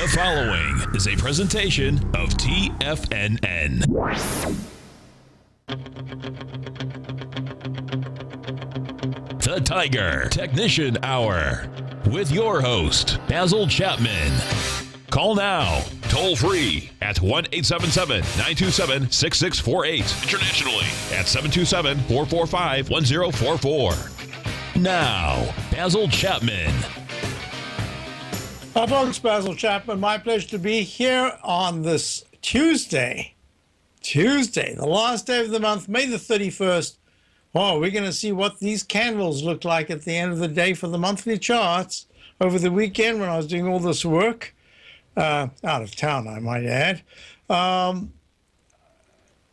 The following is a presentation of TFNN. The Tiger Technician Hour with your host, Basil Chapman. Call now, toll free at 1-877-927-6648. Internationally at 727-445-1044. Now, Basil Chapman. Hi, folks. Basil Chapman. My pleasure to be here on this Tuesday, the last day of the month, May the 31st. Oh, we're going to see what these candles look like at the end of the day for the monthly charts. Over the weekend when I was doing all this work, out of town, I might add,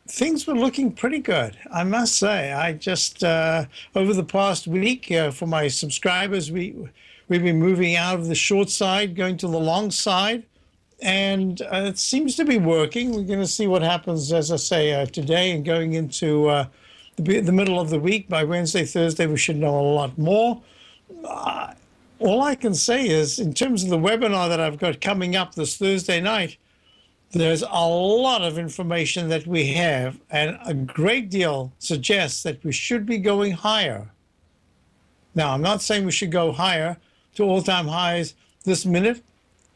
things were looking pretty good, I must say. I just, over the past week, for my subscribers, we've been moving out of the short side, going to the long side, and it seems to be working. We're going to see what happens, as I say, today and going into the middle of the week. By Wednesday, Thursday, we should know a lot more. All I can say is, in terms of the webinar that I've got coming up this Thursday night, there's a lot of information that we have, and a great deal suggests that we should be going higher. Now, I'm not saying we should go higher to all-time highs this minute,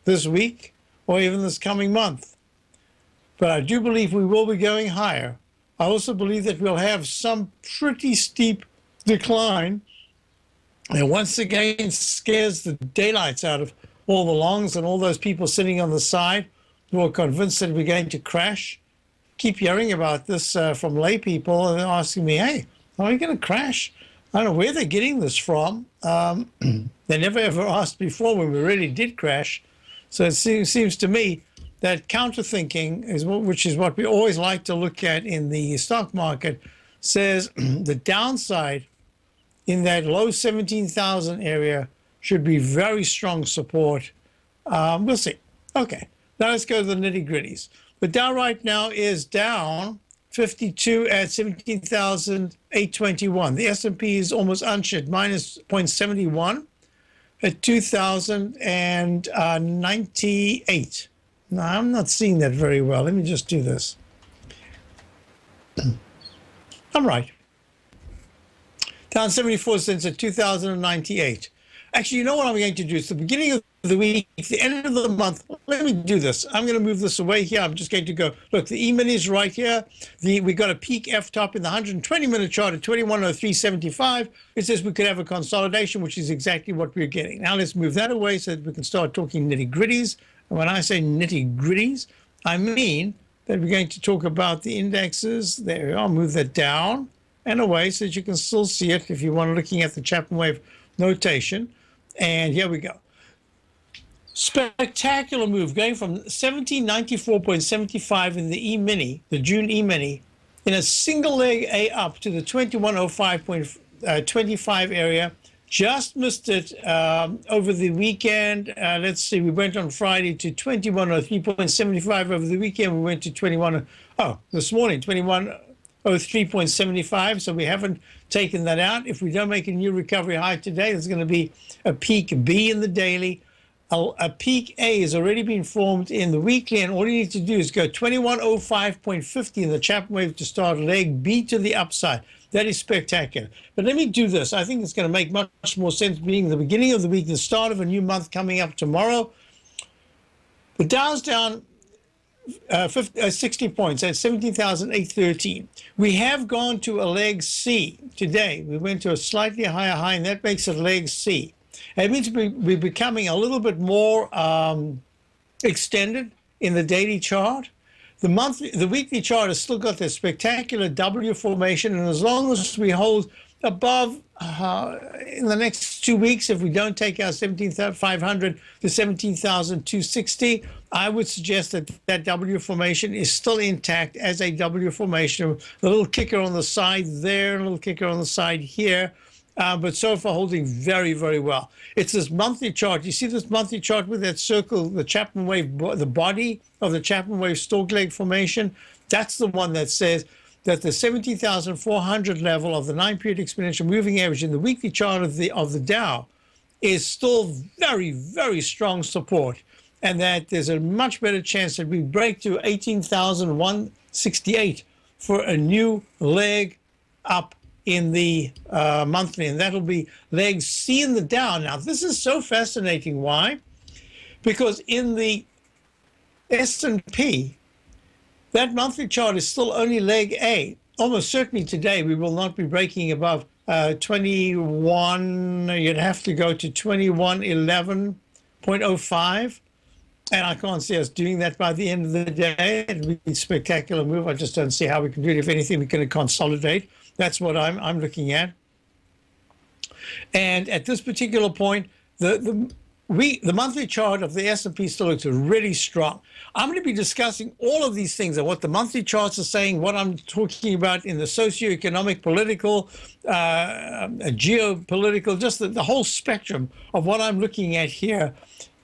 this week, or even this coming month. But I do believe we will be going higher. I also believe that we'll have some pretty steep decline. And once again, scares the daylights out of all the longs and all those people sitting on the side who are convinced that we're going to crash. Keep hearing about this from lay people and asking me, hey, are we going to crash? I don't know where they're getting this from. They never ever asked before when we really did crash. So it seems to me that counter-thinking, which is what we always like to look at in the stock market, says the downside in that low 17,000 area should be very strong support. We'll see. Okay, now let's go to the nitty-gritties. The Dow right now is down 52 at 17,821. The S&P is almost unshit, minus 0.71 at 2,098. No, I'm not seeing that very well. Let me just do this. I'm right. Down 74 cents at 2,098. Actually, you know what I'm going to do? It's the beginning of the week, the end of the month. Let me do this. I'm going to move this away here. I'm just going to go, look, the E-mini is right here. We got a peak F-top in the 120-minute chart at 2103.75. It says we could have a consolidation, which is exactly what we're getting. Now let's move that away so that we can start talking nitty-gritties. And when I say nitty-gritties, I mean that we're going to talk about the indexes. There we are. Move that down and away so that you can still see it if you want looking at the Chapman wave notation. And here we go. Spectacular move going from 1794.75 in the E-mini, the June E-mini, in a single leg A up to the 2105.25 area. Just missed it over the weekend. Let's see, we went on Friday to 2103.75. Over the weekend, we went to this morning, 2103.75. So we haven't taken that out. If we don't make a new recovery high today, there's going to be a peak B in the daily. A peak A has already been formed in the weekly, and all you need to do is go 2105.50 in the Chapman wave to start leg B to the upside. That is spectacular. But let me do this. I think it's going to make much more sense being the beginning of the week, the start of a new month coming up tomorrow. The Dow's down 60 points at 17,813. We have gone to a leg C today. We went to a slightly higher high, and that makes it leg C. It means we're becoming a little bit more extended in the daily chart. The weekly chart has still got this spectacular W formation, and as long as we hold above in the next 2 weeks, if we don't take our 17,500 to 17,260, I would suggest that that W formation is still intact as a W formation. A little kicker on the side there, a little kicker on the side here. But so far holding very, very well. It's this monthly chart. You see this monthly chart with that circle, the Chapman wave, the body of the Chapman wave stalk leg formation? That's the one that says that the 17,400 level of the 9-period exponential moving average in the weekly chart of the Dow is still very, very strong support. and that there's a much better chance that we break to 18,168 for a new leg up in the monthly, and that'll be leg C in the Dow. Now, this is so fascinating. Why? Because in the S&P, that monthly chart is still only leg A. Almost certainly today we will not be breaking above 21. You'd have to go to 2111.05. And I can't see us doing that by the end of the day. It'd be a spectacular move. I just don't see how we can do it. If anything, we can consolidate. That's what I'm looking at. And at this particular point, the monthly chart of the S&P still looks really strong. I'm going to be discussing all of these things and what the monthly charts are saying, what I'm talking about in the socioeconomic, political, geopolitical, just the whole spectrum of what I'm looking at here,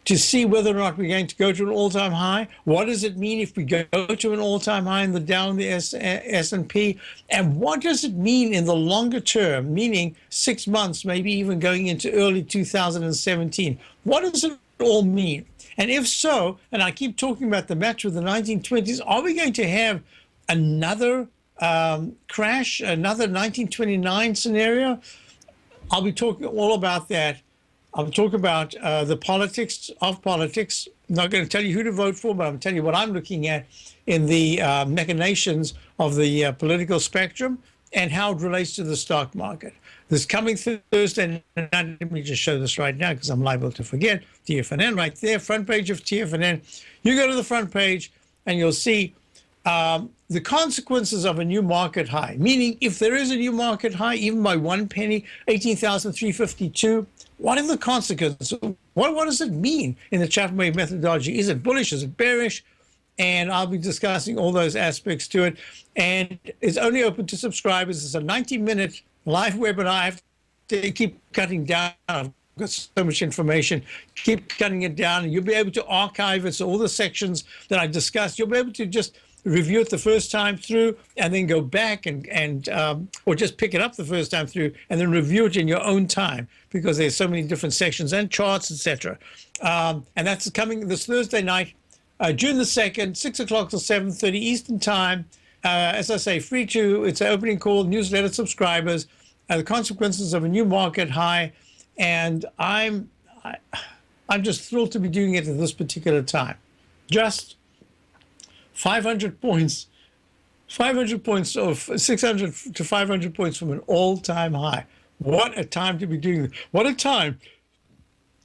to see whether or not we're going to go to an all-time high. What does it mean if we go to an all-time high in the Dow and the S&P? And what does it mean in the longer term, meaning 6 months, maybe even going into early 2017? What does it all mean? And if so, and I keep talking about the match with the 1920s, are we going to have another crash, another 1929 scenario? I'll be talking all about that. I'll talk about the politics of politics. I'm not going to tell you who to vote for, but I'm telling you what I'm looking at in the machinations of the political spectrum and how it relates to the stock market. This coming Thursday night, let me just show this right now because I'm liable to forget. TFNN right there, front page of TFNN. You go to the front page and you'll see the consequences of a new market high, meaning if there is a new market high, even by 1 penny, 18,352, what are the consequences? What does it mean in the Chapman wave methodology? Is it bullish? Is it bearish? And I'll be discussing all those aspects to it. And it's only open to subscribers. It's a 90-minute live webinar. I have to keep cutting down. I've got so much information. Keep cutting it down, and you'll be able to archive it. So all the sections that I discussed, you'll be able to just review it the first time through and then go back and or just pick it up the first time through and then review it in your own time, because there's so many different sections and charts, etc. And that's coming this Thursday night, June the 2nd, 6 o'clock till 7:30 Eastern time. As I say, free to, it's an opening call, newsletter subscribers, the consequences of a new market high. And I'm just thrilled to be doing it at this particular time. Just 500 points, 500 points of 600 to 500 points from an all-time high. What a time to be doing it. What a time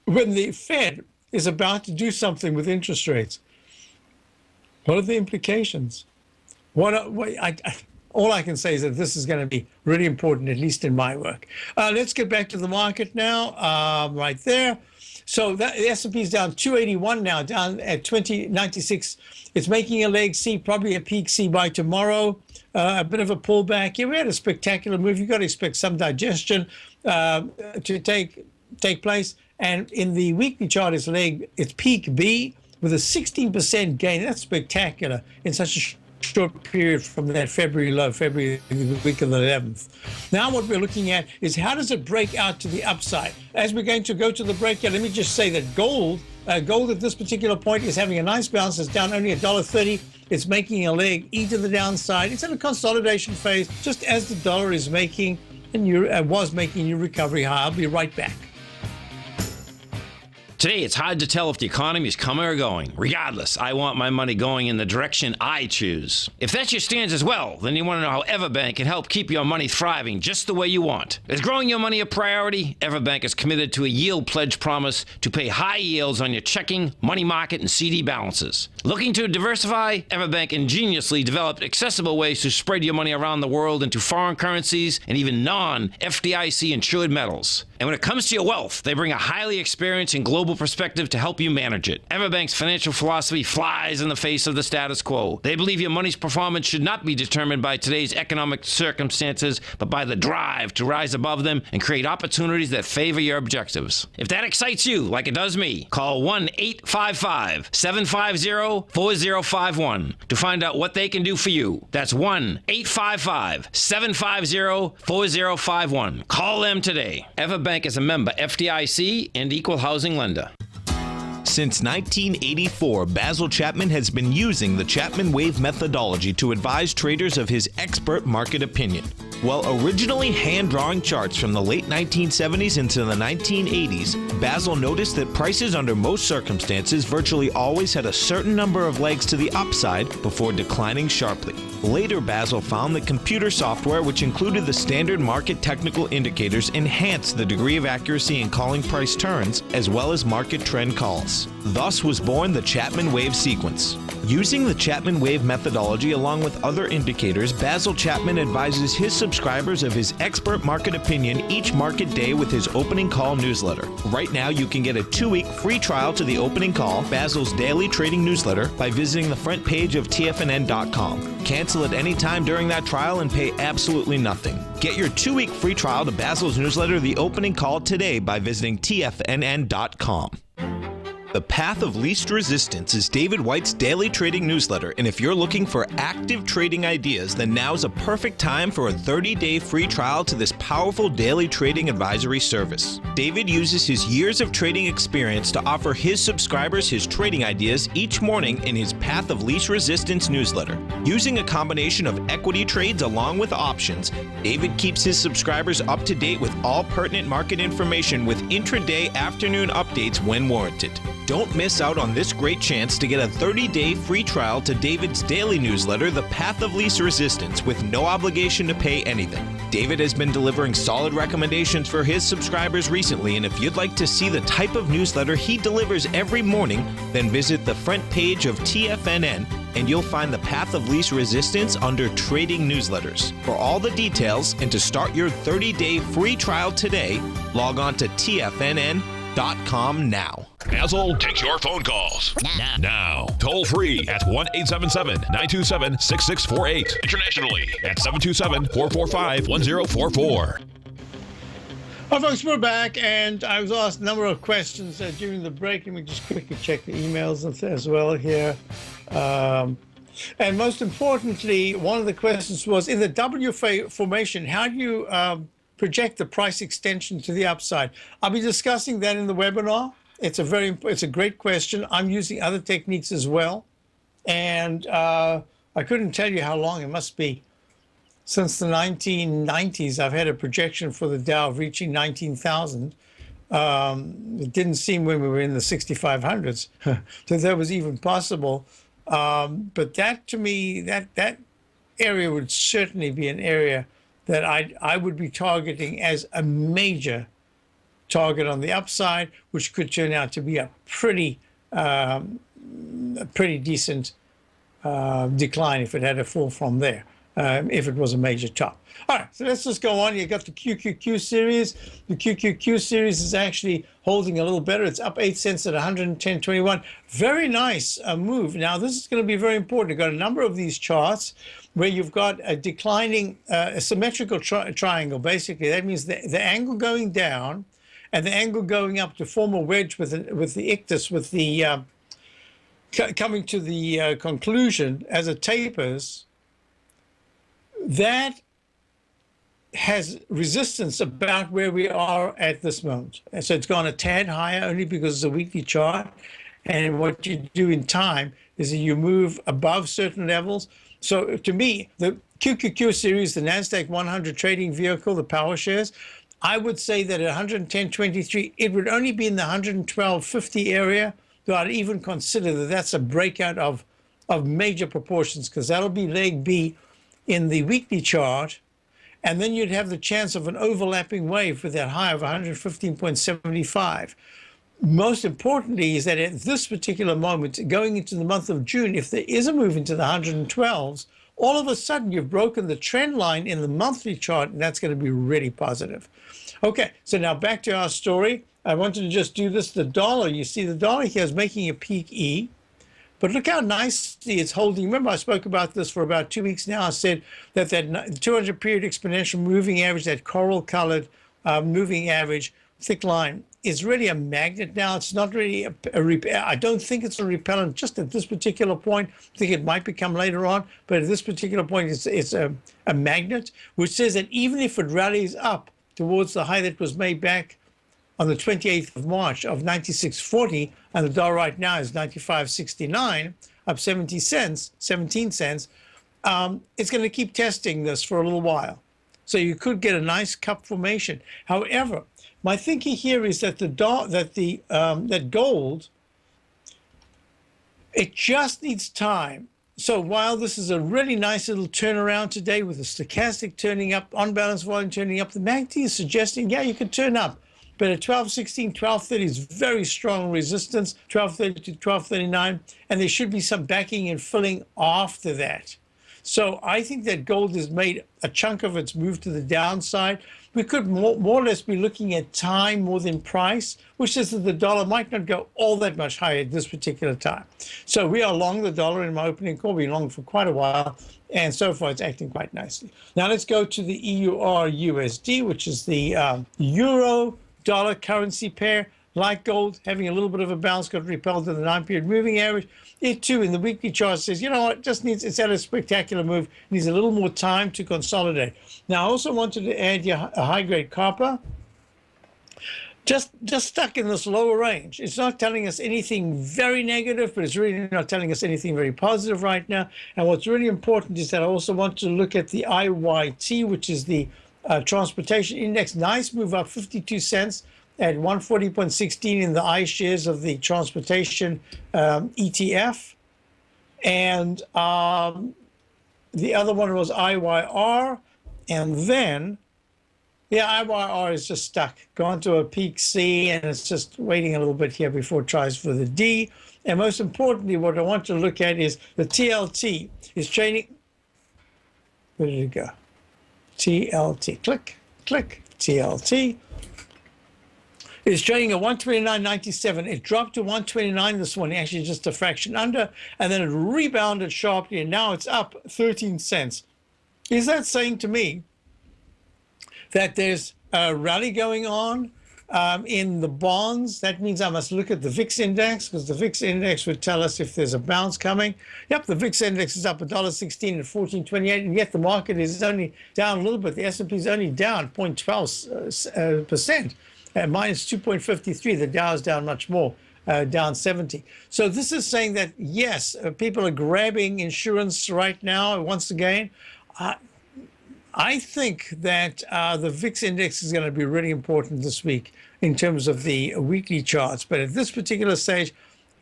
when the Fed is about to do something with interest rates. What are the implications? All I can say is that this is going to be really important, at least in my work. Let's get back to the market now, right there. So the S&P is down 281 now, down at 2096. It's making a leg C, probably a peak C by tomorrow. A bit of a pullback. Yeah, we had a spectacular move. You've got to expect some digestion to take place. And in the weekly chart, it's peak B with a 16% gain. That's spectacular in such a short period from that February low, the week of the 11th. Now what we're looking at is how does it break out to the upside? As we're going to go to the breakout, let me just say that gold at this particular point is having a nice bounce. It's down only $1.30. It's making a leg E to the downside. It's in a consolidation phase, just as the dollar is making and was making new recovery high. I'll be right back. Today, it's hard to tell if the economy is coming or going. Regardless, I want my money going in the direction I choose. If that's your stance as well, then you want to know how Everbank can help keep your money thriving just the way you want. Is growing your money a priority? Everbank is committed to a yield pledge promise to pay high yields on your checking, money market, and CD balances. Looking to diversify? Everbank ingeniously developed accessible ways to spread your money around the world into foreign currencies and even non-FDIC insured metals. And when it comes to your wealth, they bring a highly experienced and global perspective to help you manage it. Everbank's financial philosophy flies in the face of the status quo. They believe your money's performance should not be determined by today's economic circumstances, but by the drive to rise above them and create opportunities that favor your objectives. If that excites you, like it does me, call 1-855-750-4051 to find out what they can do for you. That's 1-855-750-4051. Call them today. Everbank is a member FDIC and equal housing lender. Since 1984, Basil Chapman has been using the Chapman Wave methodology to advise traders of his expert market opinion. While originally hand-drawing charts from the late 1970s into the 1980s, Basil noticed that prices under most circumstances virtually always had a certain number of legs to the upside before declining sharply. Later, Basil found that computer software, which included the standard market technical indicators, enhanced the degree of accuracy in calling price turns, as well as market trend calls. Thus was born the Chapman Wave sequence. Using the Chapman Wave methodology along with other indicators, Basil Chapman advises his subscribers of his expert market opinion each market day with his opening call newsletter. Right now, you can get a 2-week free trial to the opening call, Basil's daily trading newsletter, by visiting the front page of TFNN.com. Cancel at any time during that trial and pay absolutely nothing. Get your 2-week free trial to Basil's newsletter, The Opening Call, today by visiting TFNN.com. The Path of Least Resistance is David White's daily trading newsletter, and if you're looking for active trading ideas, then now's a perfect time for a 30-day free trial to this powerful daily trading advisory service. David uses his years of trading experience to offer his subscribers his trading ideas each morning in his Path of Least Resistance newsletter. Using a combination of equity trades along with options, David keeps his subscribers up to date with all pertinent market information with intraday afternoon updates when warranted. Don't miss out on this great chance to get a 30-day free trial to David's daily newsletter, The Path of Least Resistance, with no obligation to pay anything. David has been delivering solid recommendations for his subscribers recently, and if you'd like to see the type of newsletter he delivers every morning, then visit the front page of TFNN and you'll find the Path of Least Resistance under Trading Newsletters. For all the details and to start your 30-day free trial today, log on to TFNN.com now. Basil takes your phone calls. Now. Toll free at 1-877-927-6648. Internationally at 727-445-1044. Hi, folks, we're back, and I was asked a number of questions during the break. Let me just quickly check the emails as well here. And most importantly, one of the questions was, in the W formation, how do you project the price extension to the upside? I'll be discussing that in the webinar. It's a great question. I'm using other techniques as well. And I couldn't tell you how long it must be. Since the 1990s, I've had a projection for the Dow of reaching 19,000. It didn't seem when we were in the 6,500s that that was even possible. But that, to me, that area would certainly be an area that I would be targeting as a major target on the upside, which could turn out to be a pretty decent decline if it had a fall from there. If it was a major top. All right, so let's just go on. You got the QQQ series. The QQQ series is actually holding a little better. It's up 8 cents at 110.21. Very nice move. Now, this is going to be very important. You've got a number of these charts where you've got a declining, a symmetrical triangle, basically. That means the angle going down and the angle going up to form a wedge with the ictus, with the coming to the conclusion as it tapers. That has resistance about where we are at this moment. And so it's gone a tad higher only because it's a weekly chart. And what you do in time is that you move above certain levels. So to me, the QQQ series, the NASDAQ 100 trading vehicle, the power shares, I would say that at 110.23, it would only be in the 112.50 area. So I'd even consider that that's a breakout of major proportions, because that'll be leg B in the weekly chart, and then you'd have the chance of an overlapping wave with that high of 115.75. Most importantly is that at this particular moment, going into the month of June, if there is a move into the 112s, all of a sudden you've broken the trend line in the monthly chart, and that's going to be really positive. Okay, so now back to our story. I wanted to just do this. The dollar, you see the dollar here is making a peak E. But look how nicely it's holding. Remember, I spoke about this for about 2 weeks now. I said that 200-period exponential moving average, that coral-colored moving average, thick line, is really a magnet now. It's not really I don't think it's a repellent just at this particular point. I think it might become later on. But at this particular point, it's a magnet, which says that even if it rallies up towards the high that was made back on the 28th of March of 96.40, and the dollar right now is 95.69, up 17 cents. It's going to keep testing this for a little while. So you could get a nice cup formation. However, my thinking here is that that gold, it just needs time. So while this is a really nice little turnaround today with the stochastic turning up, on balance volume turning up, the MACD is suggesting, yeah, you could turn up. But at 12.16, 12.30 is very strong resistance, 12.30 to 12.39, and there should be some backing and filling after that. So I think that gold has made a chunk of its move to the downside. We could more or less be looking at time more than price, which says that the dollar might not go all that much higher at this particular time. So we are long the dollar in my opening call. We've been long for quite a while, and so far it's acting quite nicely. Now let's go to the EUR-USD, which is the euro-dollar currency pair. Like gold, having a little bit of a bounce, got repelled to the 9-period moving average. It too, in the weekly chart, says, you know what, it's had a spectacular move, needs a little more time to consolidate. Now, I also wanted to add a high-grade copper, just stuck in this lower range. It's not telling us anything very negative, but it's really not telling us anything very positive right now. And what's really important is that I also want to look at the IYT, which is the transportation index. Nice move up 52 cents. At 140.16 in the iShares of the transportation ETF. And the other one was IYR. And then, yeah, IYR is just stuck, gone to a peak C, and it's just waiting a little bit here before it tries for the D. And most importantly, what I want to look at is the TLT is trading. Where did it go? TLT, click, TLT. It's trading at 129.97. It dropped to 129 this morning, actually just a fraction under, and then it rebounded sharply, and now it's up 13 cents. Is that saying to me that there's a rally going on in the bonds? That means I must look at the VIX index, because the VIX index would tell us if there's a bounce coming. Yep, the VIX index is up $1.16 at 14.28, and yet the market is only down a little bit. The S&P is only down 0.12%. Minus 2.53, the Dow is down much more, down 70. So this is saying that, yes, people are grabbing insurance right now. Once again, I think that the VIX index is going to be really important this week in terms of the weekly charts. But at this particular stage,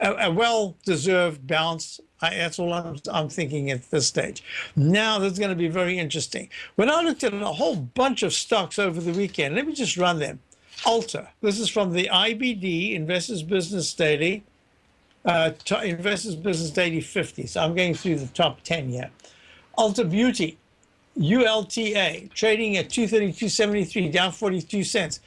a well-deserved bounce. That's all I'm thinking at this stage. Now, this is going to be very interesting. When I looked at a whole bunch of stocks over the weekend, let me just run them. Alta. This is from the IBD, Investors Business Daily, Investors Business Daily 50. So I'm going through the top 10 here. Alta Beauty, ULTA, trading at 232.73, down 42 cents.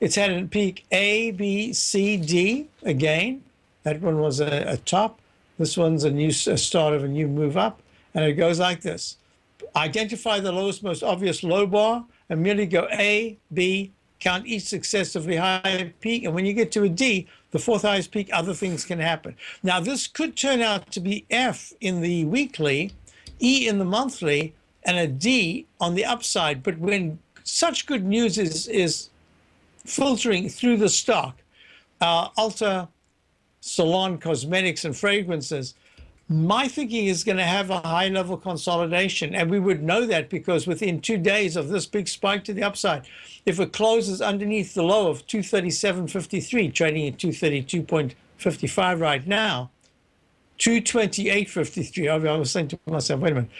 It's had a peak A, B, C, D again. That one was a top. This one's a start of a new move up. And it goes like this. Identify the lowest, most obvious low bar, and merely go A, B, count each successively high peak, and when you get to a D, the fourth highest peak, other things can happen. Now, this could turn out to be F in the weekly, E in the monthly, and a D on the upside. But when such good news is filtering through the stock, Ulta Salon Cosmetics and Fragrances, my thinking is going to have a high-level consolidation, and we would know that because within 2 days of this big spike to the upside, if it closes underneath the low of 237.53, trading at 232.55 right now, 228.53. I was saying to myself, wait a minute,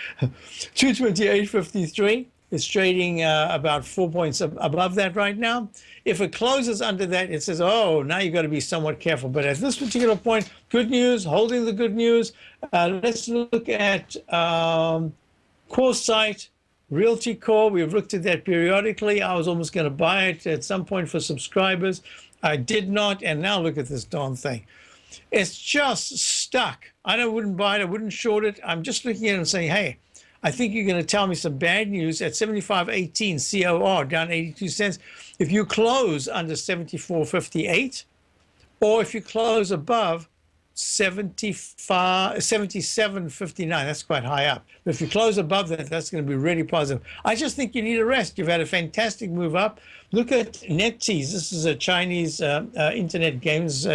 228.53 is trading about 4 points above that right now. If it closes under that, it says, oh, now you've got to be somewhat careful. But at this particular point, good news, holding the good news. Let's look at CoreSite, Realty Core. We've looked at that periodically. I was almost going to buy it at some point for subscribers. I did not, and now look at this darn thing. It's just stuck. I wouldn't buy it. I wouldn't short it. I'm just looking at it and saying, hey, I think you're going to tell me some bad news at 75.18 COR, down 82 cents. If you close under 74.58, or if you close above 77.59. That's quite high up. But if you close above that, that's going to be really positive. I just think you need a rest. You've had a fantastic move up. Look at NetEase. This is a Chinese internet games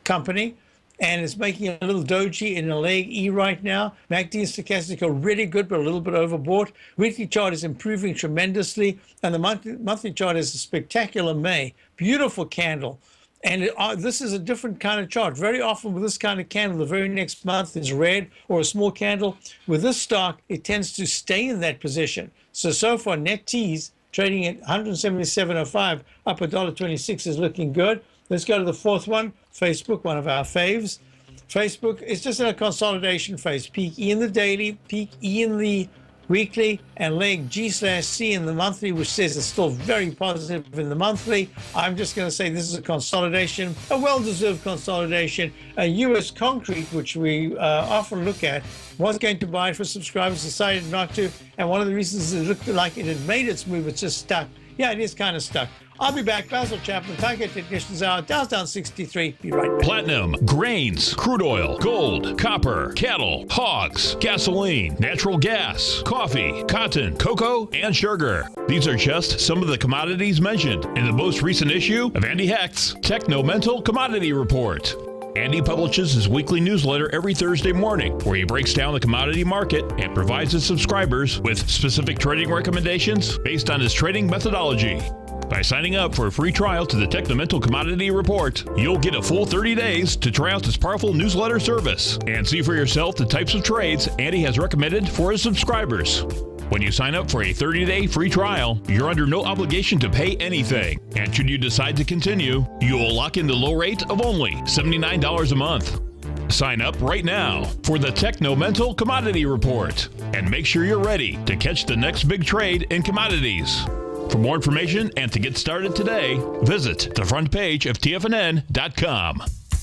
company, and it's making a little doji in a leg E right now. MACD and stochastic are really good, but a little bit overbought. Weekly chart is improving tremendously, and the monthly chart is a spectacular May. Beautiful candle. And this is a different kind of chart. Very often with this kind of candle, the very next month is red or a small candle. With this stock, it tends to stay in that position. So far, NetEase trading at 177.05, up $1.26 is looking good. Let's go to the fourth one, Facebook, one of our faves. Facebook is just in a consolidation phase. Peak E in the daily, peak E in the weekly, and leg G/C in the monthly, which says it's still very positive in the monthly. I'm just going to say this is a consolidation, a well-deserved consolidation. A U.S. concrete, which we often look at, was going to buy it for subscribers, decided not to. And one of the reasons it looked like it had made its move, it's just stuck. Yeah, it is kind of stuck. I'll be back. Basil Chapman, Tiger Technicians Hour, Dow's down 63. Be right back. Platinum, grains, crude oil, gold, copper, cattle, hogs, gasoline, natural gas, coffee, cotton, cocoa, and sugar. These are just some of the commodities mentioned in the most recent issue of Andy Hecht's Techno-Mental Commodity Report. Andy publishes his weekly newsletter every Thursday morning, where he breaks down the commodity market and provides his subscribers with specific trading recommendations based on his trading methodology. By signing up for a free trial to the Techno-Mental Commodity Report, you'll get a full 30 days to try out this powerful newsletter service and see for yourself the types of trades Andy has recommended for his subscribers. When you sign up for a 30-day free trial, you're under no obligation to pay anything. And should you decide to continue, you will lock in the low rate of only $79 a month. Sign up right now for the Techno-Mental Commodity Report and make sure you're ready to catch the next big trade in commodities. For more information and to get started today, visit the front page of TFNN.com.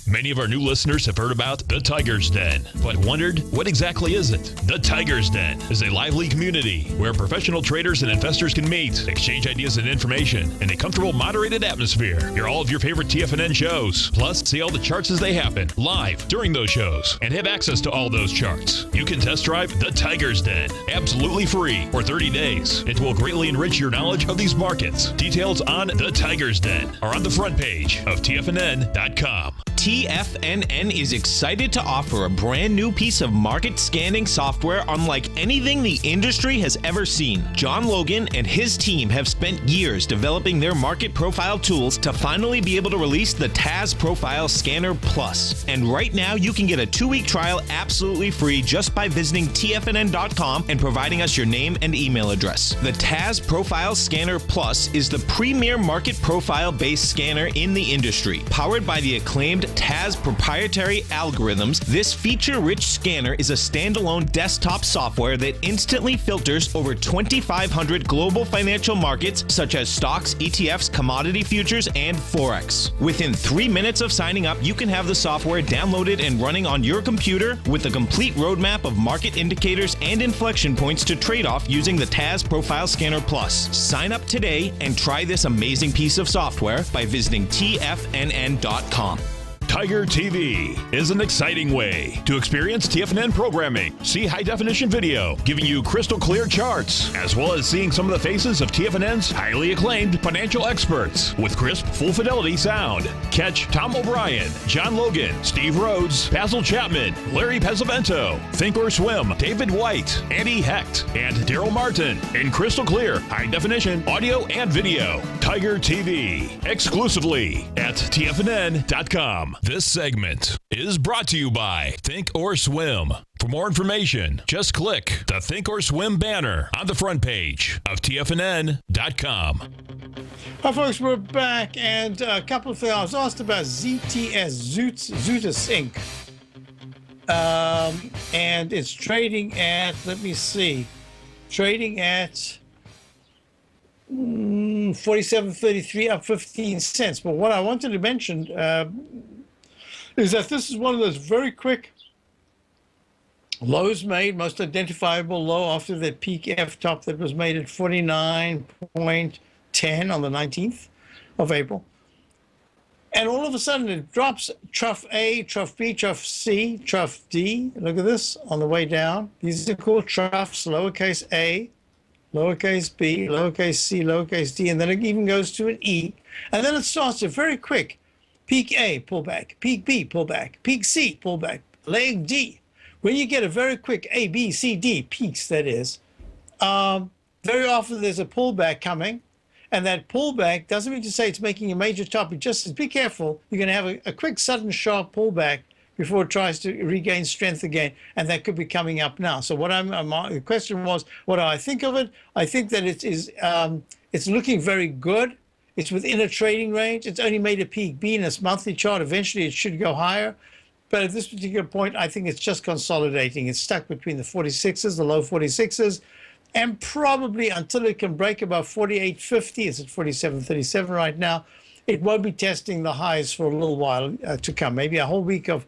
Many of our new listeners have heard about the Tiger's Den, but wondered, what exactly is it? The Tiger's Den is a lively community where professional traders and investors can meet, exchange ideas and information in a comfortable, moderated atmosphere. Hear all of your favorite TFNN shows, plus see all the charts as they happen, live during those shows, and have access to all those charts. You can test drive the Tiger's Den, absolutely free, for 30 days. It will greatly enrich your knowledge of these markets. Details on the Tiger's Den are on the front page of TFNN.com. TFNN is excited to offer a brand new piece of market scanning software unlike anything the industry has ever seen. John Logan and his team have spent years developing their market profile tools to finally be able to release the TAS Profile Scanner Plus. And right now you can get a 2-week trial absolutely free just by visiting TFNN.com and providing us your name and email address. The TAS Profile Scanner Plus is the premier market profile-based scanner in the industry. Powered by the acclaimed TAS proprietary algorithms, this feature-rich scanner is a standalone desktop software that instantly filters over 2,500 global financial markets such as stocks, ETFs, commodity futures, and Forex. Within 3 minutes of signing up, you can have the software downloaded and running on your computer with a complete roadmap of market indicators and inflection points to trade off using the TAS Profile Scanner Plus. Sign up today and try this amazing piece of software by visiting TFNN.com. Tiger TV is an exciting way to experience TFNN programming. See high-definition video, giving you crystal clear charts, as well as seeing some of the faces of TFNN's highly acclaimed financial experts with crisp, full-fidelity sound. Catch Tom O'Brien, John Logan, Steve Rhodes, Basil Chapman, Larry Pesavento, Think or Swim, David White, Andy Hecht, and Daryl Martin in crystal clear, high-definition audio and video. Tiger TV, exclusively at TFNN.com. This segment is brought to you by Think or Swim. For more information, just click the Think or Swim banner on the front page of TFNN.com. Hi, folks, we're back, and a couple of things. I was asked about ZTS, Zootis Inc. And it's trading at, let me see, trading at 47.33, up 15 cents. But what I wanted to mention is that this is one of those very quick lows made, most identifiable low after that peak F top that was made at 49.10 on the 19th of April. And all of a sudden it drops trough A, trough B, trough C, trough D. Look at this on the way down. These are called troughs, lowercase a, lowercase b, lowercase c, lowercase d, and then it even goes to an E. And then it starts a very quick peak A, pullback, peak B, pullback, peak C, pullback, leg D. When you get a very quick A, B, C, D, peaks that is, very often there's a pullback coming. And that pullback doesn't mean to say it's making a major top. It just says be careful. You're going to have a quick, sudden, sharp pullback before it tries to regain strength again. And that could be coming up now. So what the question was, what do I think of it? I think that it's looking very good. It's within a trading range. It's only made a peak B in its monthly chart. Eventually, it should go higher. But at this particular point, I think it's just consolidating. It's stuck between the 46s, the low 46s. And probably until it can break above 48.50, it's at 47.37 right now, it won't be testing the highs for a little while to come, maybe a whole week of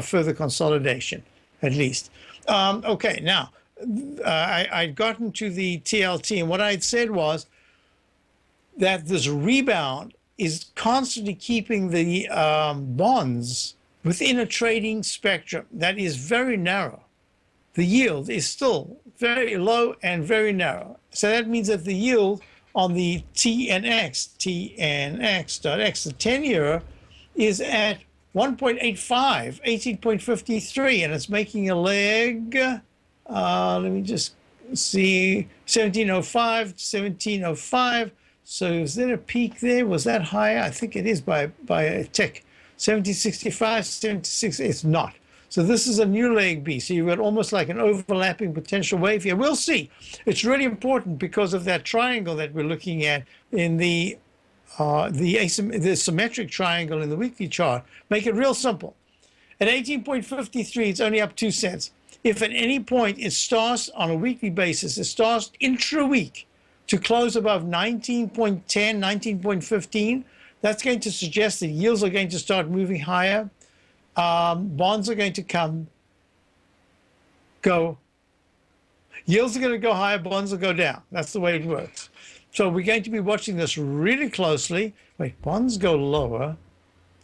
further consolidation, at least. Okay, now, I'd gotten to the TLT, and what I'd said was that this rebound is constantly keeping the bonds within a trading spectrum that is very narrow. The yield is still very low and very narrow. So that means that the yield on the TNX, TNX.X, the 10-year, is at 1.85, 18.53, and it's making a leg, let me just see, 1705, 1705. So is there a peak there? Was that higher? I think it is by a tick. 1765, 76, it's not. So this is a new leg B. So you've got almost like an overlapping potential wave here. We'll see. It's really important because of that triangle that we're looking at in the symmetric triangle in the weekly chart. Make it real simple. At 18.53, it's only up 2 cents. If at any point it starts on a weekly basis, it starts intra-week to close above 19.10, 19.15, that's going to suggest that yields are going to start moving higher. Bonds are going to go. Yields are going to go higher, bonds will go down. That's the way it works. So we're going to be watching this really closely. Wait, bonds go lower.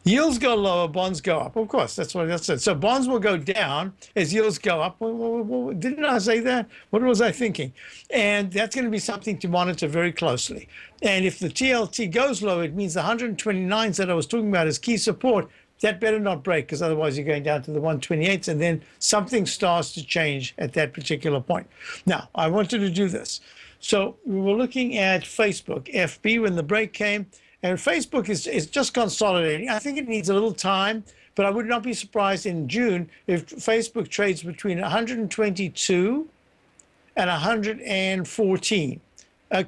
Yields go lower, bonds go up. Of course, that's what I said. So bonds will go down as yields go up. Didn't I say that? What was I thinking? And that's going to be something to monitor very closely. And if the TLT goes low, it means the 129s that I was talking about as key support, that better not break, because otherwise you're going down to the 128s, and then something starts to change at that particular point. Now, I wanted to do this. So we were looking at Facebook, FB, when the break came, and Facebook is just consolidating. I think it needs a little time, but I would not be surprised in June if Facebook trades between 122 and 114.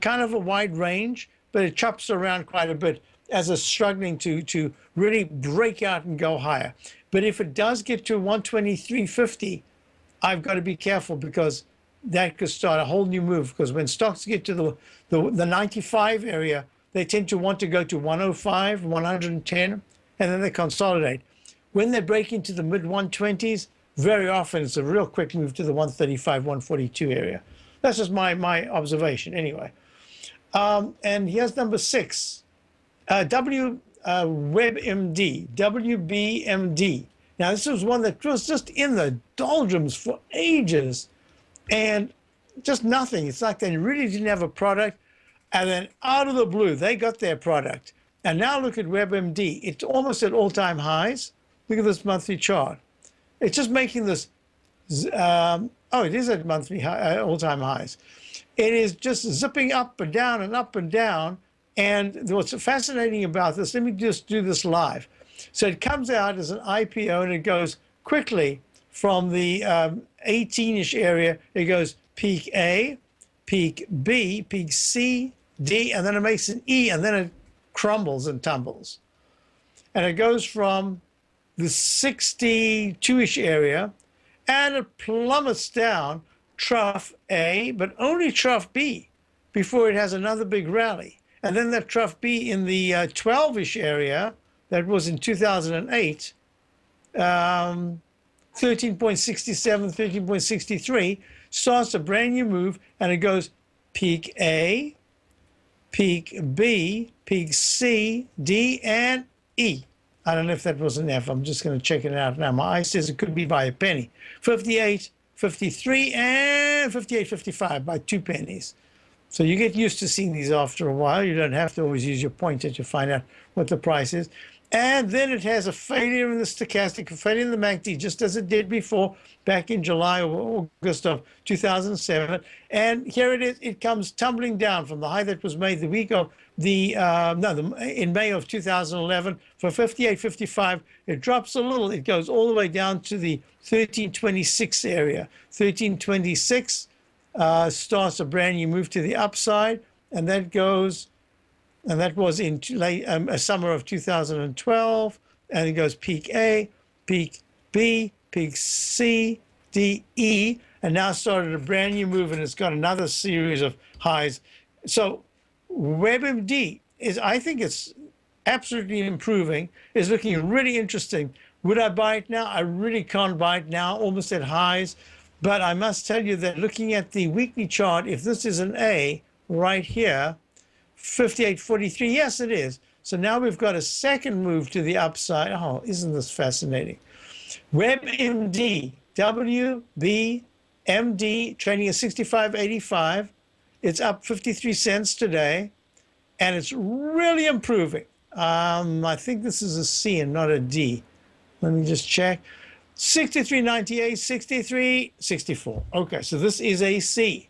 Kind of a wide range, but it chops around quite a bit as it's struggling to really break out and go higher. But if it does get to 123.50, I've got to be careful, because that could start a whole new move. Because when stocks get to the 95 area, they tend to want to go to 105, 110, and then they consolidate. When they break into the mid 120s, very often it's a real quick move to the 135, 142 area. That's just my observation anyway. And here's number 6. WebMD, WBMD. Now, this was one that was just in the doldrums for ages and just nothing. It's like they really didn't have a product. And then out of the blue, they got their product. And now look at WebMD. It's almost at all-time highs. Look at this monthly chart. It's just making this, it is at monthly all-time highs. It is just zipping up and down and up and down. And what's fascinating about this, let me just do this live. So it comes out as an IPO, and it goes quickly from the 18-ish area. It goes peak A, peak B, peak C, D, and then it makes an E, and then it crumbles and tumbles. And it goes from the 62-ish area, and it plummets down trough A, but only trough B before it has another big rally. And then that trough B in the 12-ish area, that was in 2008, 13.67, 13.63, starts a brand new move, and it goes peak A, peak B, peak C, D, and E. I don't know if that was an F. I'm just going to check it out now. My eye says it could be by a penny. 58, 53, and 58, 55 by 2 pennies. So you get used to seeing these after a while. You don't have to always use your pointer to find out what the price is. And then it has a failure in the stochastic, a failure in the MACD, just as it did before back in July or August of 2007. And here it is. It comes tumbling down from the high that was made the week of in May of 2011 for 58.55. It drops a little. It goes all the way down to the 1326 area. 1326 starts a brand new move to the upside, and that goes. And that was in summer of 2012. And it goes peak A, peak B, peak C, D, E, and now started a brand new move, and it's got another series of highs. So WebMD I think it's absolutely improving. It's looking really interesting. Would I buy it now? I really can't buy it now, almost at highs. But I must tell you that looking at the weekly chart, if this is an A right here, 58.43, yes, it is. So now we've got a second move to the upside. Oh, isn't this fascinating? WebMD, WBMD, trading at 65.85. It's up 53 cents today, and it's really improving. I think this is a C and not a D. Let me just check. 63.98, 63.64. Okay, so this is a C.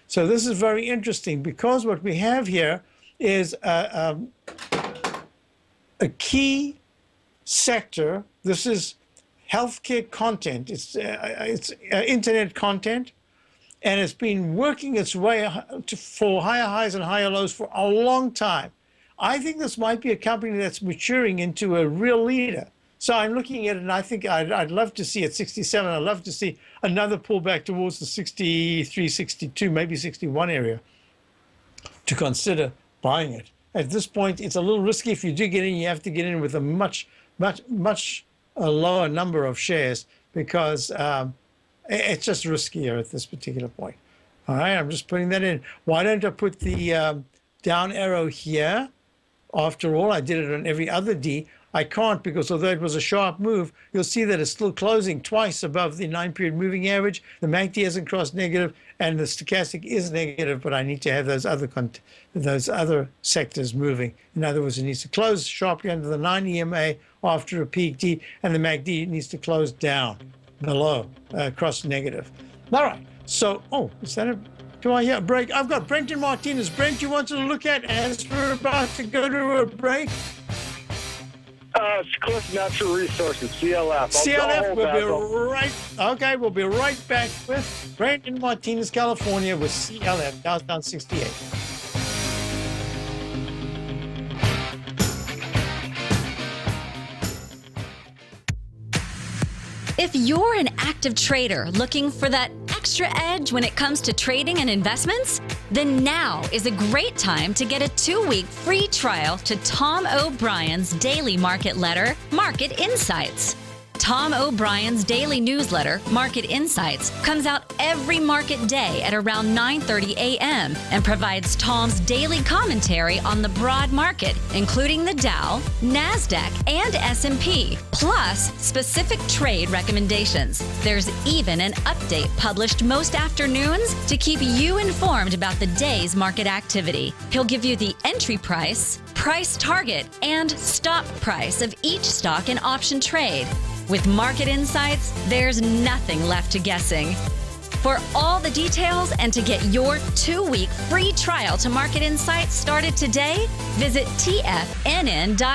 So this is very interesting because what we have here is a key sector. This is healthcare content. It's internet content, and it's been working its way for higher highs and higher lows for a long time. I think this might be a company that's maturing into a real leader. So I'm looking at it, and I think I'd love to see at 67. I'd love to see another pullback towards the 63, 62, maybe 61 area to consider buying it. At this point, it's a little risky. If you do get in, you have to get in with a much lower number of shares because it's just riskier at this particular point. All right, I'm just putting that in. Why don't I put the down arrow here? After all, I did it on every other D. I can't because although it was a sharp move, you'll see that it's still closing twice above the 9-period moving average. The MACD hasn't crossed negative, and the stochastic is negative, but I need to have those other sectors moving. In other words, it needs to close sharply under the 9 EMA after a peak D, and the MACD needs to close down below, cross negative. All right. So, is that a... Do I hear a break? I've got Brenton Martinez. Brent, you want to look at as we're about to go to a break? It's Cliff Natural Resources, CLF. CLF, we'll be right back with Brenton Martinez, California, with CLF, down 68. If you're an active trader looking for that extra edge when it comes to trading and investments, then now is a great time to get a 2-week free trial to Tom O'Brien's daily market letter, Market Insights. Tom O'Brien's daily newsletter, Market Insights, comes out every market day at around 9:30 a.m. and provides Tom's daily commentary on the broad market, including the Dow, NASDAQ, and S&P, plus specific trade recommendations. There's even an update published most afternoons to keep you informed about the day's market activity. He'll give you the entry price, price target, and stop price of each stock and option trade. With Market Insights, there's nothing left to guessing. For all the details and to get your 2-week free trial to Market Insights started today, visit TFNN.com.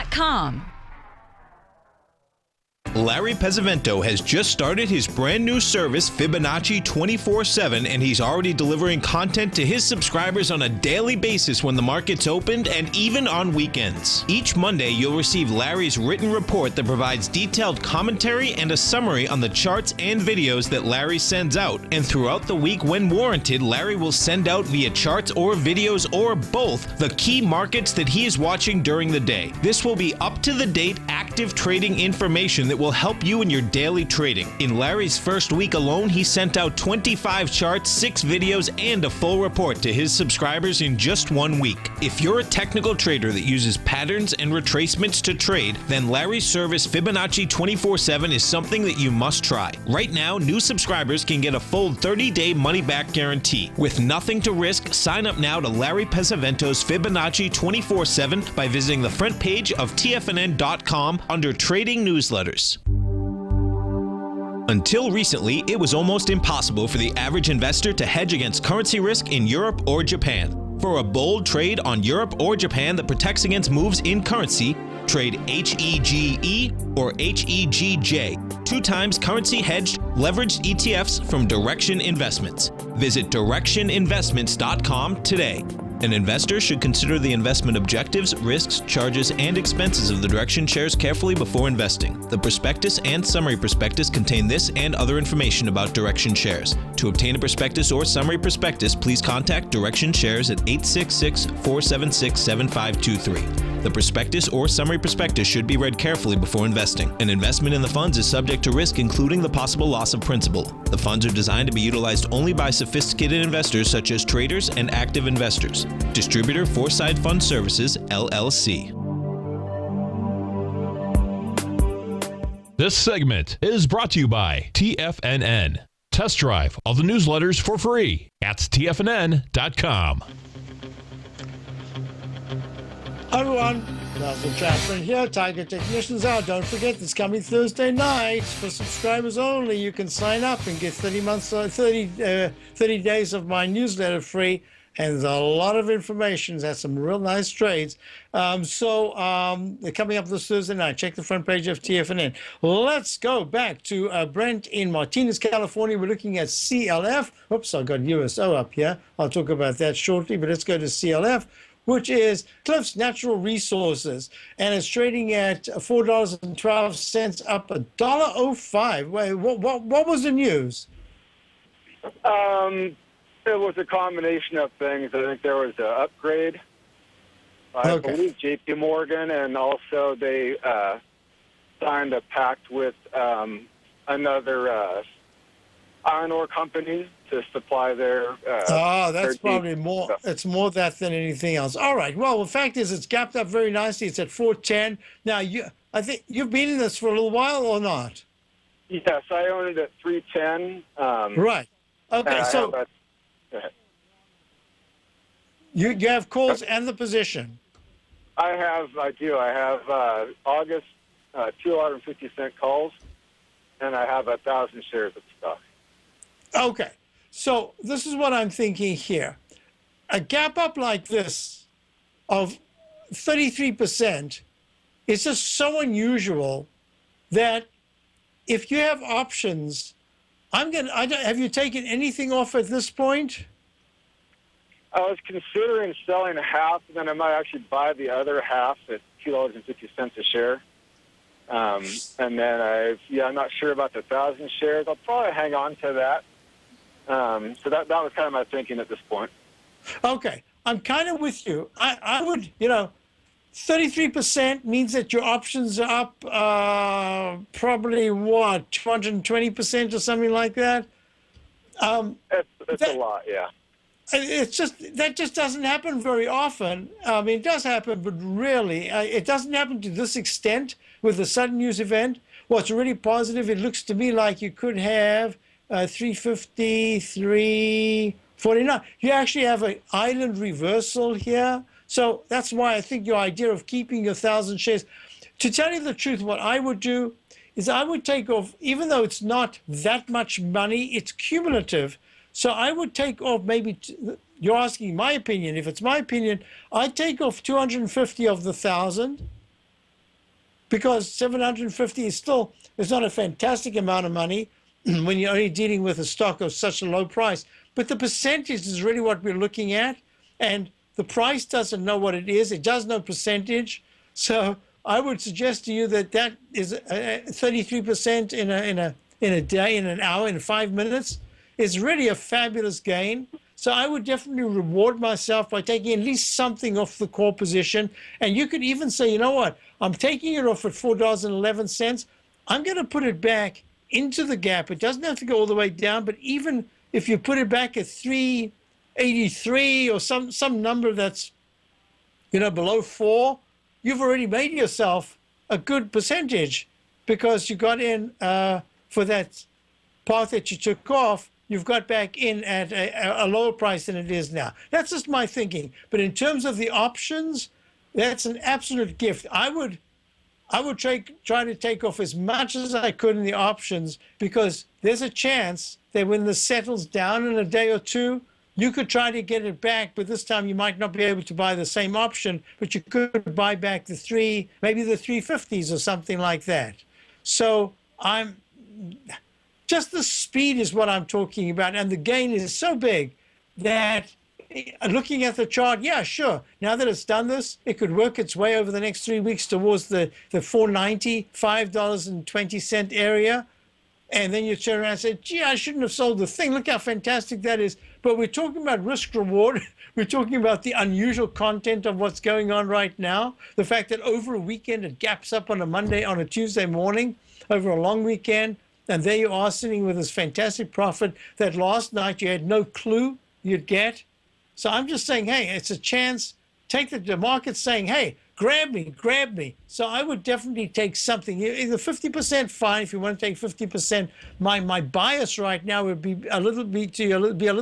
Larry Pesavento has just started his brand new service, Fibonacci 24/7, and he's already delivering content to his subscribers on a daily basis when the market's opened and even on weekends. Each Monday, you'll receive Larry's written report that provides detailed commentary and a summary on the charts and videos that Larry sends out. And throughout the week, when warranted, Larry will send out via charts or videos or both the key markets that he is watching during the day. This will be up-to-the-date, accurate active trading information that will help you in your daily trading. In Larry's first week alone, he sent out 25 charts, 6 videos, and a full report to his subscribers in just 1 week. If you're a technical trader that uses patterns and retracements to trade, then Larry's service Fibonacci 24/7 is something that you must try. Right now, new subscribers can get a full 30-day money-back guarantee. With nothing to risk, sign up now to Larry Pesavento's Fibonacci 24/7 by visiting the front page of TFNN.com under Trading Newsletters. Until recently, it was almost impossible for the average investor to hedge against currency risk in Europe or Japan. For a bold trade on Europe or Japan that protects against moves in currency, trade HEGE or HEGJ, 2 times currency hedged leveraged ETFs from Direction Investments. Visit directioninvestments.com today. An investor should consider the investment objectives, risks, charges, and expenses of the Direction shares carefully before investing. The prospectus and summary prospectus contain this and other information about Direction shares. To obtain a prospectus or summary prospectus, please contact Direction Shares at 866-476-7523. The prospectus or summary prospectus should be read carefully before investing. An investment in the funds is subject to risk, including the possible loss of principal. The funds are designed to be utilized only by sophisticated investors such as traders and active investors. Distributor Foreside Fund Services, LLC. This segment is brought to you by TFNN. Test drive all the newsletters for free at TFNN.com. Hi everyone, Basil Chapman here, Tiger Technicians Hour. Don't forget, this coming Thursday night, for subscribers only, you can sign up and get 30 days of my newsletter free. And there's a lot of information. That's some real nice trades. They're coming up this Thursday night. Check the front page of TFNN. Let's go back to Brent in Martinez, California. We're looking at CLF. Oops, I've got USO up here. I'll talk about that shortly, but let's go to CLF, which is Cliffs Natural Resources, and it's trading at $4.12, up $1.05. Wait, what was the news? It was a combination of things. I think there was an upgrade. I believe J.P. Morgan, and also they signed a pact with another iron ore company to supply their. That's probably more. Stuff. It's more that than anything else. All right. Well, the fact is, it's gapped up very nicely. It's at 410 now. I think you've been in this for a little while, or not? Yes, I own it at 310. Right. Okay. So. You have calls and the position. I do. I have August $2.50 calls, and I have 1,000 shares of stock. Okay. So this is what I'm thinking here. A gap up like this of 33% is just so unusual that if you have options, have you taken anything off at this point? I was considering selling half, and then I might actually buy the other half at $2.50 a share. And then I'm not sure about the 1,000 shares. I'll probably hang on to that. So that was kind of my thinking at this point. Okay, I'm kind of with you. I would, 33% means that your options are up probably 220% or something like that. It's a lot, yeah. It's just that just doesn't happen very often. I mean, it does happen, but really, it doesn't happen to this extent with the sudden news event. What's really positive, it looks to me like you could have 350, 349. You actually have an island reversal here. So that's why I think your idea of keeping your 1,000 shares. To tell you the truth, what I would do is I would take off, even though it's not that much money, it's cumulative. So I would take off maybe, you're asking my opinion. If it's my opinion, I'd take off 250 of the 1,000 because 750 is still, it's not a fantastic amount of money when you're only dealing with a stock of such a low price. But the percentage is really what we're looking at. And the price doesn't know what it is. It does know percentage. So I would suggest to you that is 33% in a day, in an hour, in 5 minutes. It's really a fabulous gain. So I would definitely reward myself by taking at least something off the core position. And you could even say, you know what? I'm taking it off at $4.11. I'm going to put it back into the gap. It doesn't have to go all the way down, but even if you put it back at 383 or some number that's, below 4, you've already made yourself a good percentage because you got in for that part that you took off. You've got back in at a lower price than it is now. That's just my thinking. But in terms of the options, that's an absolute gift. I would try to take off as much as I could in the options because there's a chance that when this settles down in a day or two, you could try to get it back, but this time you might not be able to buy the same option, but you could buy back maybe the 350s or something like that. So just the speed is what I'm talking about. And the gain is so big that looking at the chart, yeah, sure. Now that it's done this, it could work its way over the next 3 weeks towards the $4.90, $5.20 area. And then you turn around and say, gee, I shouldn't have sold the thing. Look how fantastic that is. But we're talking about risk reward. We're talking about the unusual content of what's going on right now. The fact that over a weekend it gaps up on a Tuesday morning, over a long weekend. And there you are sitting with this fantastic profit that last night you had no clue you'd get. So I'm just saying, hey, it's a chance. Take the market saying, hey, grab me. So I would definitely take something. Either 50%, fine. If you want to take 50%, my bias right now would be a little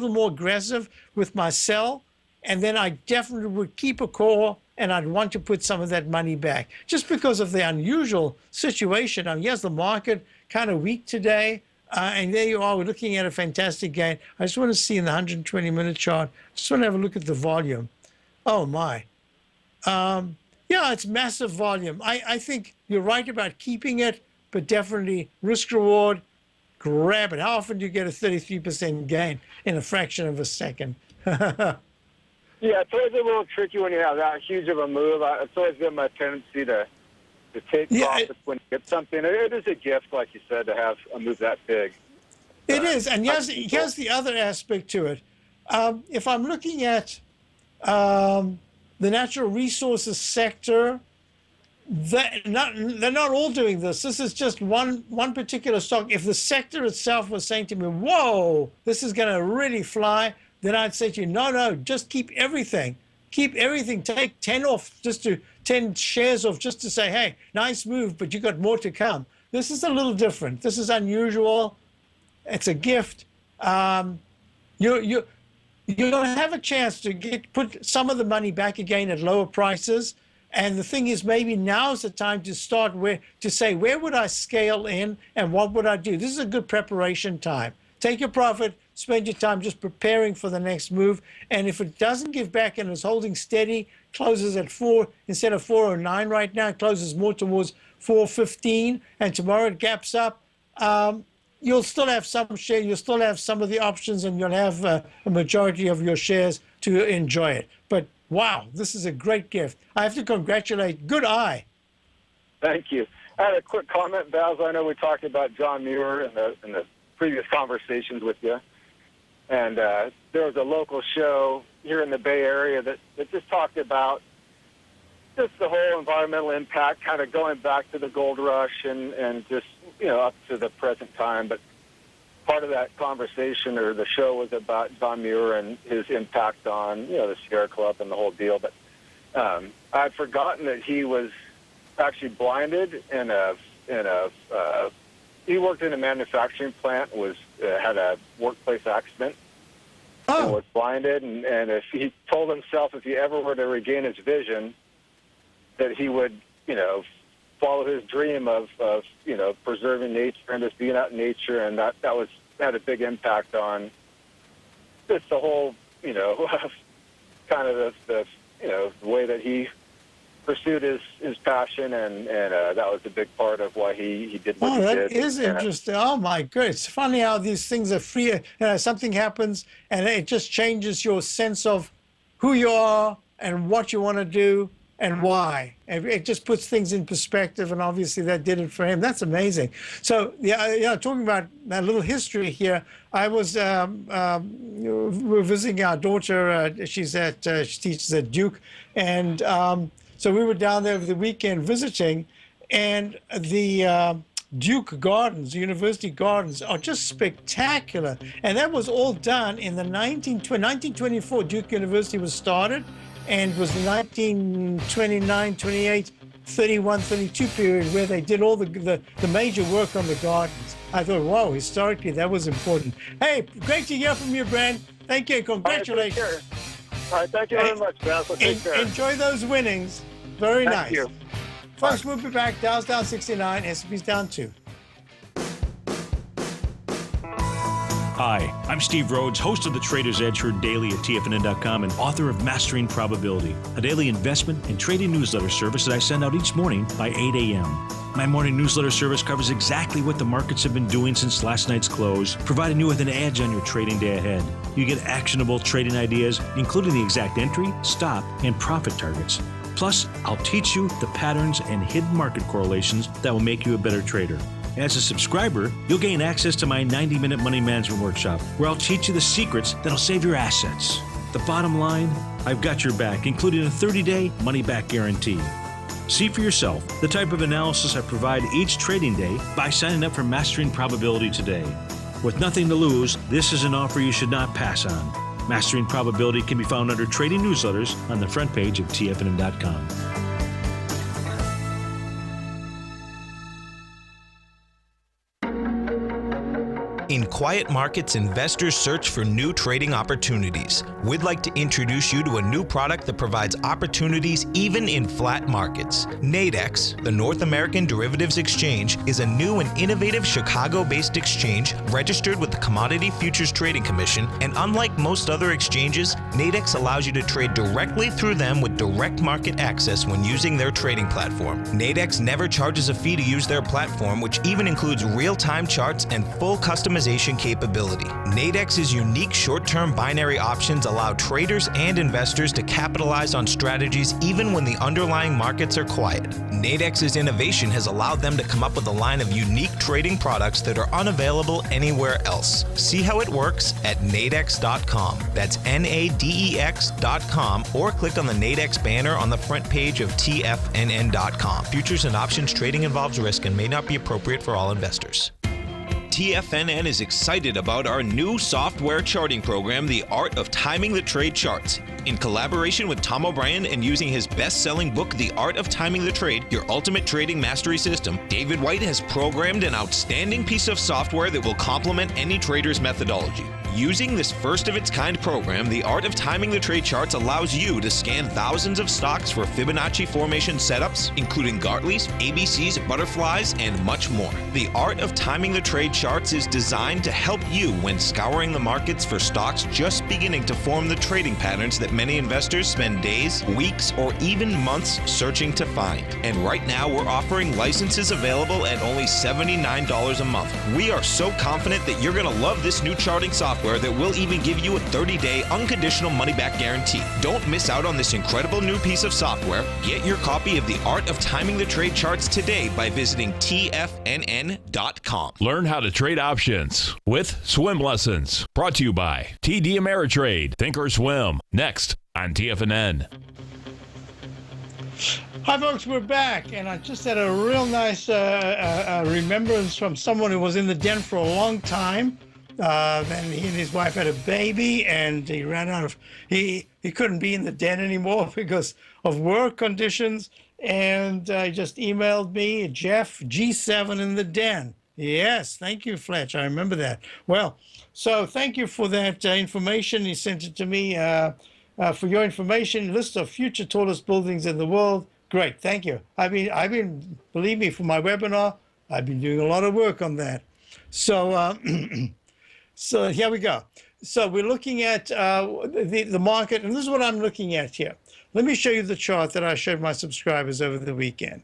more aggressive with my sell, and then I definitely would keep a core, and I'd want to put some of that money back just because of the unusual situation. I mean, yes, the market kind of weak today. And there you are, we're looking at a fantastic gain. I just want to see in the 120-minute chart, just want to have a look at the volume. Oh, my. Yeah, it's massive volume. I think you're right about keeping it, but definitely risk reward, grab it. How often do you get a 33% gain in a fraction of a second? Yeah, it's always a little tricky when you have that huge of a move. It's always been my tendency to take profits when you get something. It is a gift, like you said, to have a move that big. It is, and here's the other aspect to it. If I'm looking at the natural resources sector, they're not all doing this. This is just one particular stock. If the sector itself was saying to me, whoa, this is going to really fly, then I'd say to you, no, just keep everything. Keep everything. Take 10 off, 10 shares off, just to say, hey, nice move, but you got more to come. This is a little different. This is unusual. It's a gift. You're going to have a chance to put some of the money back again at lower prices. And the thing is, maybe now's the time to start say, where would I scale in and what would I do? This is a good preparation time. Take your profit, spend your time just preparing for the next move. And if it doesn't give back and is holding steady, closes at 4 instead of 409 right now, it closes more towards 415, and tomorrow it gaps up, you'll still have some share, you'll still have some of the options, and you'll have a majority of your shares to enjoy it. But wow, this is a great gift. I have to congratulate. Good eye. Thank you. I had a quick comment, Basil. I know we talked about John Muir in the previous conversations with you. And there was a local show here in the Bay Area that just talked about just the whole environmental impact, kind of going back to the gold rush and just, up to the present time. But part of that conversation or the show was about John Muir and his impact on, the Sierra Club and the whole deal. But I'd forgotten that he was actually blinded he worked in a manufacturing plant, had a workplace accident, and was blinded. And if he told himself if he ever were to regain his vision, that he would, follow his dream of preserving nature and just being out in nature. And that had a big impact on just the whole, kind of the way that he pursued his passion, and that was a big part of why he did what he did. Oh, that is interesting. Oh, my goodness. It's funny how these things are free. Something happens, and it just changes your sense of who you are and what you want to do. and why. And it just puts things in perspective, and obviously that did it for him. That's amazing. So, talking about that little history here, I was we were visiting our daughter. She teaches at Duke, and so we were down there over the weekend visiting, and the Duke Gardens, University Gardens, are just spectacular. And that was all done in the 1924. Duke University was started, and it was the 1929, 28, 31, 32 period where they did all the major work on the gardens. I thought, wow, historically, that was important. Hey, great to hear from you, Brent. Thank you. Congratulations. All right, thank you very much, Basil. Take care. Enjoy those winnings. Very nice. Thank you. Folks, we'll be back. Dow's down 69, S&P's down 2. Hi, I'm Steve Rhodes, host of the Trader's Edge heard daily at TFNN.com and author of Mastering Probability, a daily investment and trading newsletter service that I send out each morning by 8 a.m. My morning newsletter service covers exactly what the markets have been doing since last night's close, providing you with an edge on your trading day ahead. You get actionable trading ideas, including the exact entry, stop, and profit targets. Plus, I'll teach you the patterns and hidden market correlations that will make you a better trader. As a subscriber, you'll gain access to my 90-minute money management workshop, where I'll teach you the secrets that'll save your assets. The bottom line, I've got your back, including a 30-day money-back guarantee. See for yourself the type of analysis I provide each trading day by signing up for Mastering Probability today. With nothing to lose, this is an offer you should not pass on. Mastering Probability can be found under Trading Newsletters on the front page of TFNN.com. In quiet markets, investors search for new trading opportunities. We'd like to introduce you to a new product that provides opportunities even in flat markets. Nadex, the North American Derivatives Exchange, is a new and innovative Chicago-based exchange registered with the Commodity Futures Trading Commission, and unlike most other exchanges, Nadex allows you to trade directly through them with direct market access when using their trading platform. Nadex never charges a fee to use their platform, which even includes real-time charts and full customization capability. Nadex's unique short-term binary options allow traders and investors to capitalize on strategies even when the underlying markets are quiet. Nadex's innovation has allowed them to come up with a line of unique trading products that are unavailable anywhere else. See how it works at nadex.com. That's NADEX.com, or click on the Nadex banner on the front page of TFNN.com. Futures and options trading involves risk and may not be appropriate for all investors. TFNN is excited about our new software charting program, The Art of Timing the Trade Charts. In collaboration with Tom O'Brien and using his best-selling book, The Art of Timing the Trade, Your Ultimate Trading Mastery System, David White has programmed an outstanding piece of software that will complement any trader's methodology. Using this first-of-its-kind program, The Art of Timing the Trade Charts allows you to scan thousands of stocks for Fibonacci formation setups, including Gartley's, ABC's, butterflies, and much more. The Art of Timing the Trade Charts is designed to help you when scouring the markets for stocks just beginning to form the trading patterns that many investors spend days, weeks, or even months searching to find. And right now, we're offering licenses available at only $79 a month. We are so confident that you're going to love this new charting software that will even give you a 30-day unconditional money-back guarantee. Don't miss out on this incredible new piece of software. Get your copy of The Art of Timing the Trade Charts today by visiting TFNN.com. Learn how to trade options with Swim Lessons. Brought to you by TD Ameritrade. Think or swim. Next on TFNN. Hi, folks. We're back, and I just had a real nice remembrance from someone who was in the den for a long time. Then he and his wife had a baby, and he ran out of he couldn't be in the den anymore because of work conditions, and he just emailed me, Jeff, G7 in the den. Yes, thank you, Fletch. I remember that. Well, so thank you for that information. He sent it to me. For your information, list of future tallest buildings in the world. Great, thank you. I've been, believe me, for my webinar, I've been doing a lot of work on that. So, so here we go. So we're looking at the market, and this is what I'm looking at here. Let me show you the chart that I showed my subscribers over the weekend.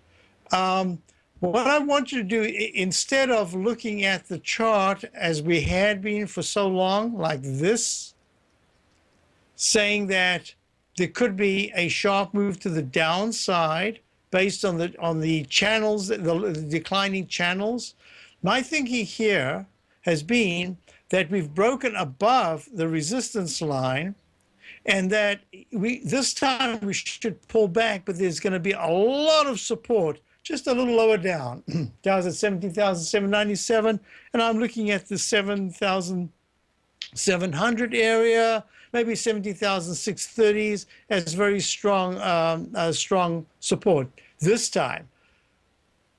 What I want you to do, instead of looking at the chart as we had been for so long, like this, saying that there could be a sharp move to the downside based on the channels, the declining channels. My thinking here has been that we've broken above the resistance line, and that this time we should pull back, but there's going to be a lot of support just a little lower down. Dow's at 17,797, and I'm looking at the 7,700 area, maybe 17,630s as very strong support this time.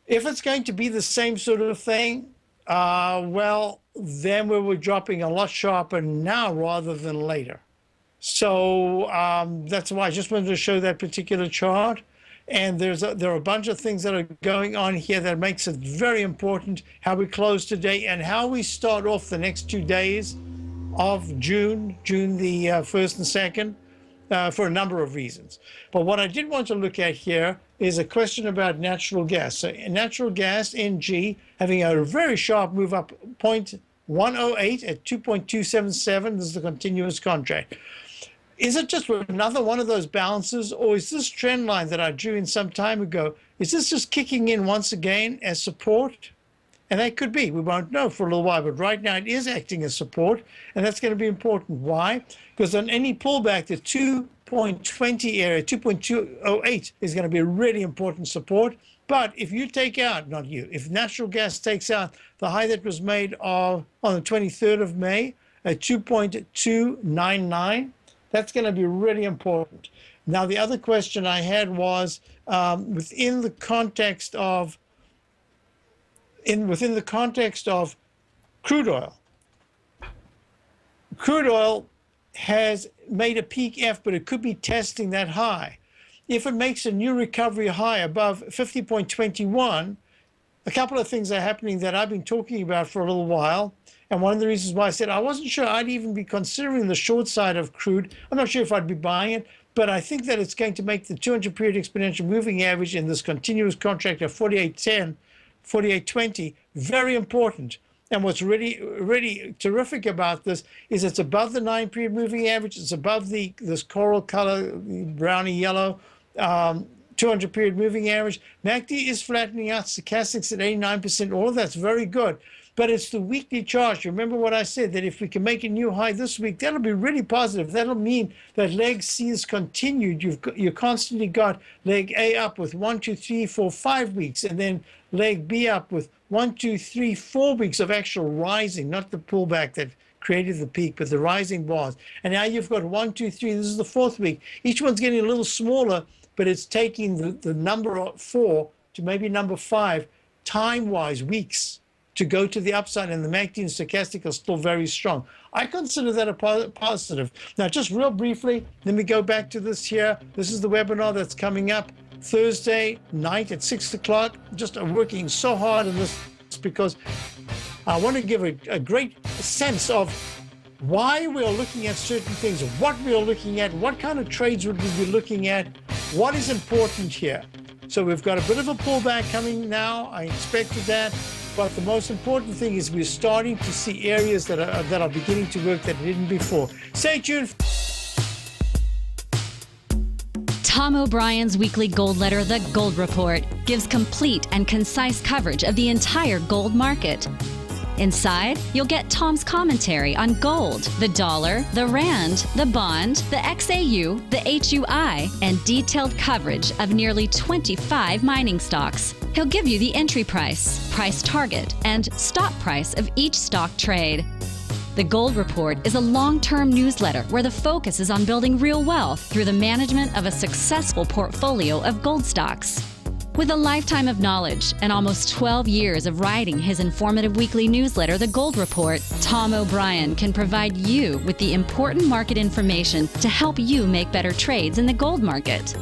If it's going to be the same sort of thing, well, then we were dropping a lot sharper now rather than later. So that's why I just wanted to show that particular chart. And there are a bunch of things that are going on here that makes it very important how we close today and how we start off the next 2 days of June the 1st and 2nd, for a number of reasons. But what I did want to look at here is a question about natural gas. So natural gas, NG, having a very sharp move up, 0.108 at 2.277. This is the continuous contract. Is it just another one of those balances, or is this trend line that I drew in some time ago, is this just kicking in once again as support? And that could be. We won't know for a little while, but right now it is acting as support, and that's going to be important. Why? Because on any pullback, the 2.20 area, 2.208 is going to be a really important support. But if you take out, not you, if natural gas takes out the high that was made on the 23rd of May at 2.299, that's going to be really important. Now, the other question I had was within the context of crude oil. Crude oil has made a peak F, but it could be testing that high. If it makes a new recovery high above 50.21, a couple of things are happening that I've been talking about for a little while. And one of the reasons why I said I wasn't sure I'd even be considering the short side of crude. I'm not sure if I'd be buying it, but I think that it's going to make the 200-period exponential moving average in this continuous contract of 48.10, 48.20 very important. And what's really terrific about this is it's above the 9-period moving average. It's above this coral color, browny yellow, 200-period moving average. MACD is flattening out. Stochastics at 89%. All of that's very good. But it's the weekly chart. You remember what I said, that if we can make a new high this week, that'll be really positive. That'll mean that leg C is continued. You constantly got leg A up with 1, 2, 3, 4, 5 weeks, and then leg B up with 1, 2, 3, 4 weeks of actual rising, not the pullback that created the peak, but the rising bars. And now you've got 1, 2, 3. This is the 4th week. Each one's getting a little smaller, but it's taking the number 4 to maybe number 5 time-wise weeks to go to the upside, and the MACD and stochastic are still very strong. I consider that a positive. Now, just real briefly, let me go back to this here. This is the webinar that's coming up Thursday night at 6 o'clock. Just working so hard on this because I want to give a great sense of why we are looking at certain things, what we are looking at, what kind of trades would we be looking at, what is important here. So we've got a bit of a pullback coming now. I expected that. But the most important thing is we're starting to see areas that are beginning to work that didn't before. Stay tuned. Tom O'Brien's weekly gold letter, The Gold Report, gives complete and concise coverage of the entire gold market. Inside, you'll get Tom's commentary on gold, the dollar, the rand, the bond, the XAU, the HUI, and detailed coverage of nearly 25 mining stocks. He'll give you the entry price, price target, and stop price of each stock trade. The Gold Report is a long-term newsletter where the focus is on building real wealth through the management of a successful portfolio of gold stocks. With a lifetime of knowledge and almost 12 years of writing his informative weekly newsletter, The Gold Report, Tom O'Brien can provide you with the important market information to help you make better trades in the gold market.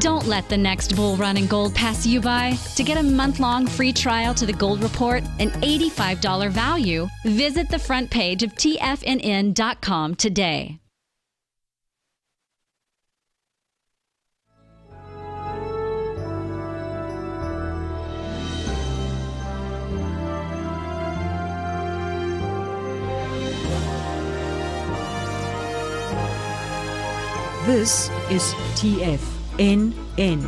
Don't let the next bull run in gold pass you by. To get a month-long free trial to The Gold Report, an $85 value, visit the front page of TFNN.com today. This is TFNN.